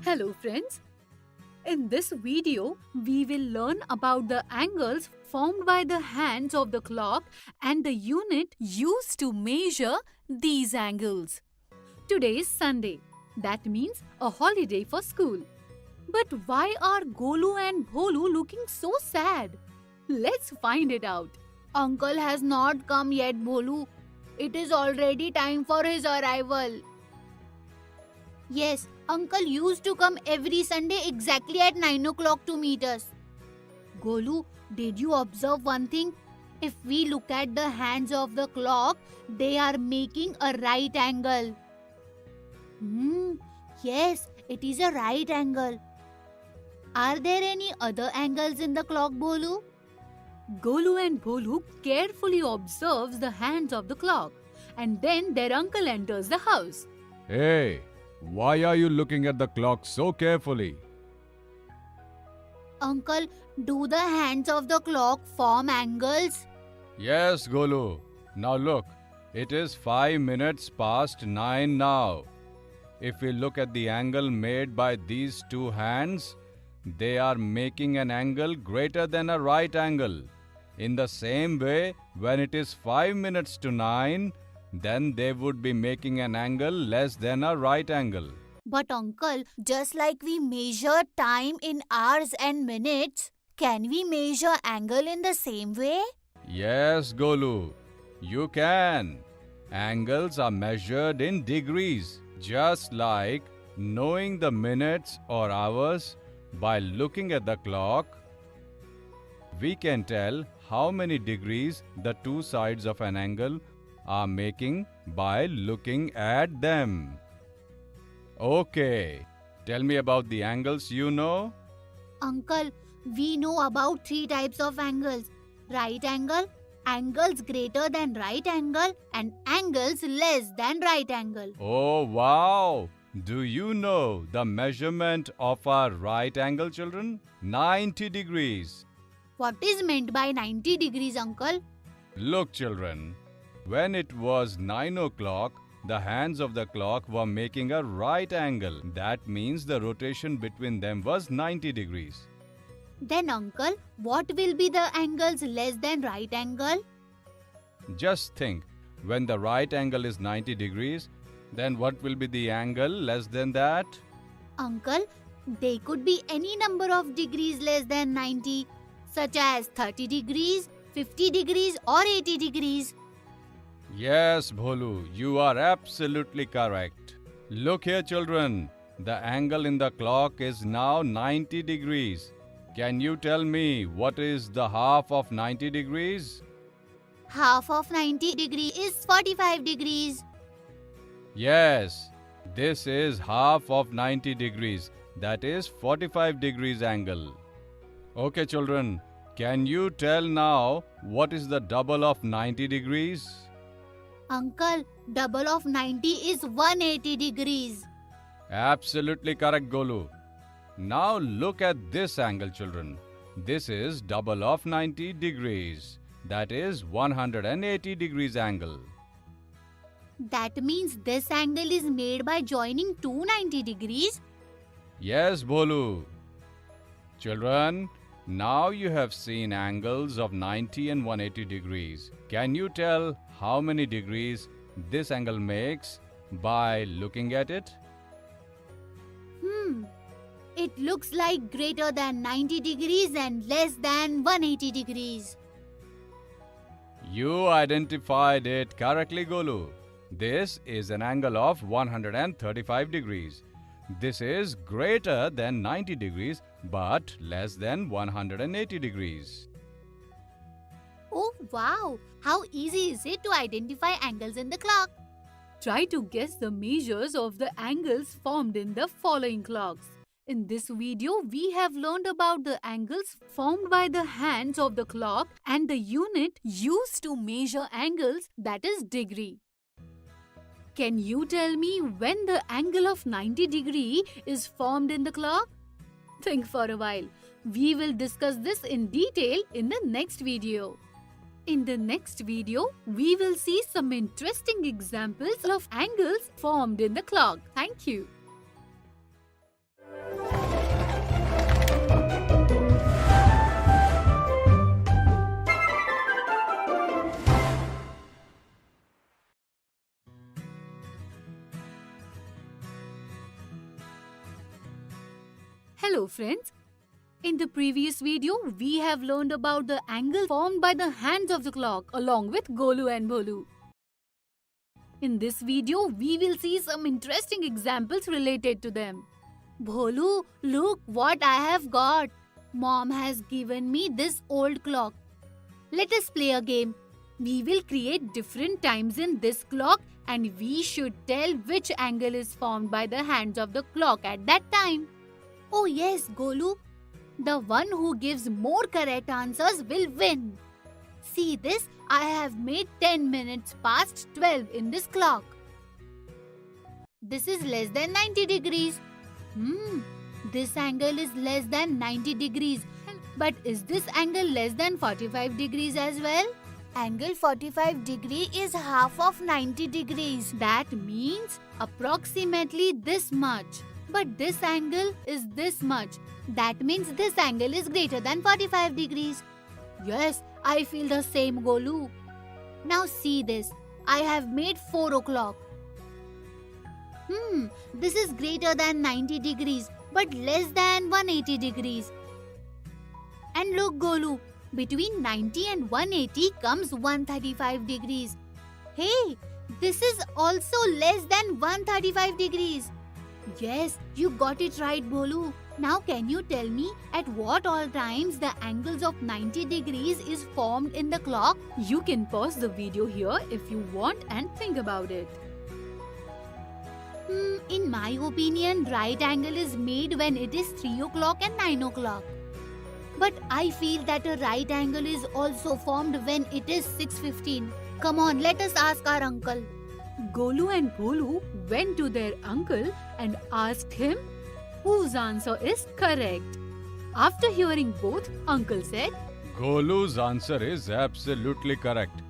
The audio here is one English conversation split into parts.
Hello friends, in this video we will learn about the angles formed by the hands of the clock and the unit used to measure these angles. Today is Sunday, that means a holiday for school. But why are Golu and Bholu looking so sad? Let's find it out. Uncle has not come yet, Bholu. It is already time for his arrival. Yes, Uncle used to come every Sunday exactly at 9 o'clock to meet us. Golu, did you observe one thing? If we look at the hands of the clock, they are making a right angle. Yes, it is a right angle. Are there any other angles in the clock, Bholu? Golu and Bholu carefully observes the hands of the clock and then their uncle enters the house. Hey, why are you looking at the clock so carefully? Uncle, do the hands of the clock form angles? Yes, Golu. Now look, it is 5 minutes past 9 now. If we look at the angle made by these two hands, they are making an angle greater than a right angle. In the same way, when it is 5 minutes to 9, then they would be making an angle less than a right angle. But uncle, just like we measure time in hours and minutes, can we measure angle in the same way? Yes, Golu, you can. Angles are measured in degrees, just like knowing the minutes or hours by looking at the clock. We can tell how many degrees the two sides of an angle are making by looking at them. Okay, tell me about the angles you know. Uncle, we know about 3 types of angles. Right angle, angles greater than right angle, and angles less than right angle. Oh, wow! Do you know the measurement of our right angle, children? 90 degrees. What is meant by 90 degrees, uncle? Look, children, when it was 9 o'clock, the hands of the clock were making a right angle. That means the rotation between them was 90 degrees. Then, uncle, what will be the angles less than right angle? Just think, when the right angle is 90 degrees, then what will be the angle less than that? Uncle, they could be any number of degrees less than 90, such as 30 degrees, 50 degrees or 80 degrees. Yes, Bholu, you are absolutely correct. Look here, children. The angle in the clock is now 90 degrees. Can you tell me what is the half of 90 degrees? Half of 90 degrees is 45 degrees. Yes, this is half of 90 degrees. That is 45 degrees angle. Okay, children, can you tell now what is the double of 90 degrees? Uncle, double of 90 is 180 degrees. Absolutely correct, Golu. Now look at this angle, children. This is double of 90 degrees. That is 180 degrees angle. That means this angle is made by joining two 90 degrees. Yes, Bholu. Children, now you have seen angles of 90 and 180 degrees. Can you tell how many degrees this angle makes by looking at it? It looks like greater than 90 degrees and less than 180 degrees. You identified it correctly, Golu. This is an angle of 135 degrees. This is greater than 90 degrees but less than 180 degrees. Oh wow! How easy is it to identify angles in the clock? Try to guess the measures of the angles formed in the following clocks. In this video, we have learned about the angles formed by the hands of the clock and the unit used to measure angles, that is degree. Can you tell me when the angle of 90 degree is formed in the clock? Think for a while. We will discuss this in detail in the next video. In the next video, we will see some interesting examples of angles formed in the clock. Thank you. Hello friends. In the previous video, we have learned about the angle formed by the hands of the clock along with Golu and Bholu. In this video, we will see some interesting examples related to them. Bholu, look what I have got. Mom has given me this old clock. Let us play a game. We will create different times in this clock and we should tell which angle is formed by the hands of the clock at that time. Oh yes, Golu. The one who gives more correct answers will win. See this, I have made 10 minutes past 12 in this clock. This is less than 90 degrees. This angle is less than 90 degrees. But is this angle less than 45 degrees as well? Angle 45 degree is half of 90 degrees. That means approximately this much. But this angle is this much. That means this angle is greater than 45 degrees. Yes, I feel the same, Golu. Now see this. I have made 4 o'clock. This is greater than 90 degrees but less than 180 degrees. And look, Golu, between 90 and 180 comes 135 degrees. Hey, this is also less than 135 degrees. Yes, you got it right, Bholu. Now can you tell me at what all times the angles of 90 degrees is formed in the clock? You can pause the video here if you want and think about it. In my opinion, right angle is made when it is 3 o'clock and 9 o'clock. But I feel that a right angle is also formed when it is 6:15. Come on, let us ask our uncle. Golu and Bholu went to their uncle and asked him whose answer is correct. After hearing both, uncle said, Golu's answer is absolutely correct.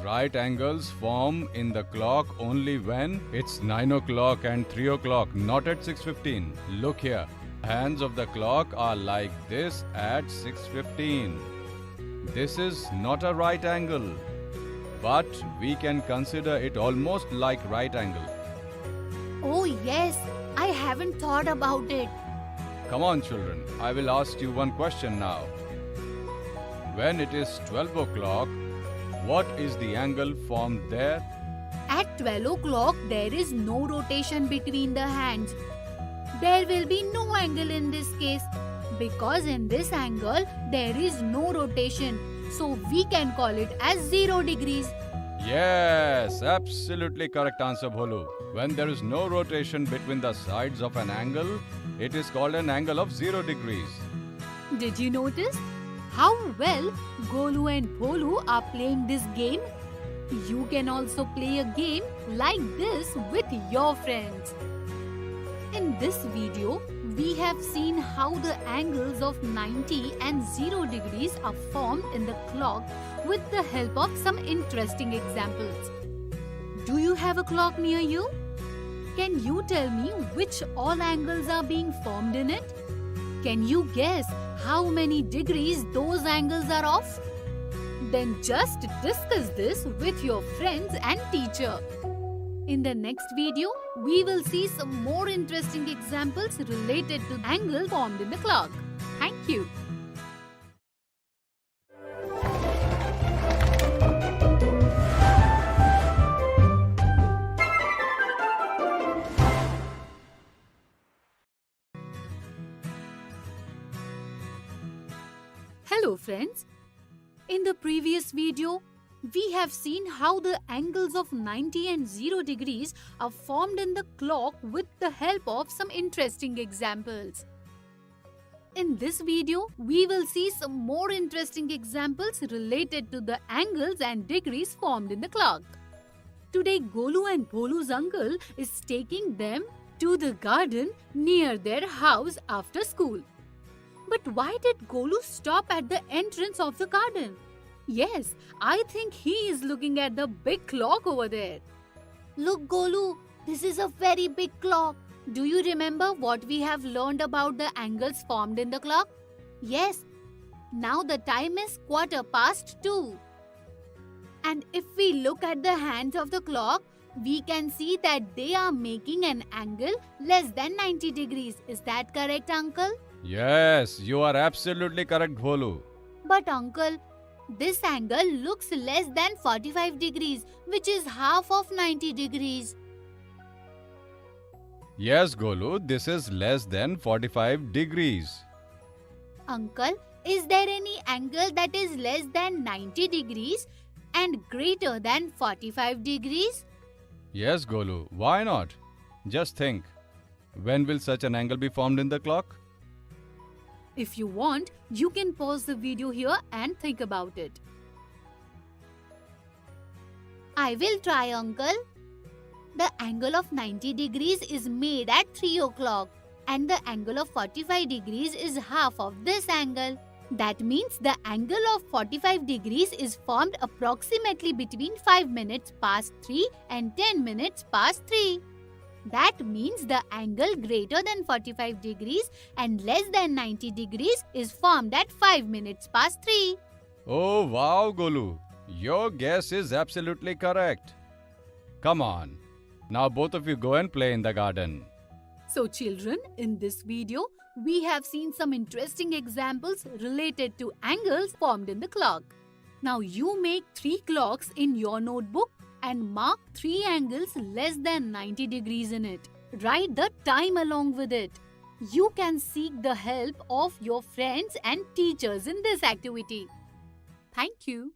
Right angles form in the clock only when it's 9 o'clock and 3 o'clock, not at 6:15. Look here. Hands of the clock are like this at 6:15. This is not a right angle, but we can consider it almost like right angle. Oh yes, I haven't thought about it. Come on children, I will ask you one question now. When it is 12 o'clock, what is the angle formed there? At 12 o'clock, there is no rotation between the hands. There will be no angle in this case because in this angle, there is no rotation. So we can call it as 0 degrees. Yes, absolutely correct answer, Bholu. When there is no rotation between the sides of an angle, it is called an angle of 0 degrees. Did you notice how well Golu and Bholu are playing this game? You can also play a game like this with your friends. In this video, we have seen how the angles of 90 and 0 degrees are formed in the clock with the help of some interesting examples. Do you have a clock near you? Can you tell me which all angles are being formed in it? Can you guess how many degrees those angles are of? Then just discuss this with your friends and teacher. In the next video, we will see some more interesting examples related to angles formed in the clock. Thank you. Hello friends. In the previous video, we have seen how the angles of 90 and 0 degrees are formed in the clock with the help of some interesting examples. In this video, we will see some more interesting examples related to the angles and degrees formed in the clock. Today, Golu and Bholu's uncle is taking them to the garden near their house after school. But why did Golu stop at the entrance of the garden? Yes, I think he is looking at the big clock over there. Look, Golu, this is a very big clock. Do you remember what we have learned about the angles formed in the clock? Yes. Now the time is 2:15. And if we look at the hands of the clock, we can see that they are making an angle less than 90 degrees. Is that correct, Uncle? Yes, you are absolutely correct, Golu. But uncle, this angle looks less than 45 degrees, which is half of 90 degrees. Yes, Golu, this is less than 45 degrees. Uncle, is there any angle that is less than 90 degrees and greater than 45 degrees? Yes, Golu, why not? Just think. When will such an angle be formed in the clock? If you want, you can pause the video here and think about it. I will try, uncle. The angle of 90 degrees is made at 3 o'clock and the angle of 45 degrees is half of this angle. That means the angle of 45 degrees is formed approximately between 5 minutes past 3 and 10 minutes past 3. That means the angle greater than 45 degrees and less than 90 degrees is formed at 5 minutes past 3. Oh, wow, Golu. Your guess is absolutely correct. Come on. Now both of you go and play in the garden. So children, in this video, we have seen some interesting examples related to angles formed in the clock. Now you make 3 clocks in your notebook and mark 3 angles less than 90 degrees in it. Write the time along with it. You can seek the help of your friends and teachers in this activity. Thank you.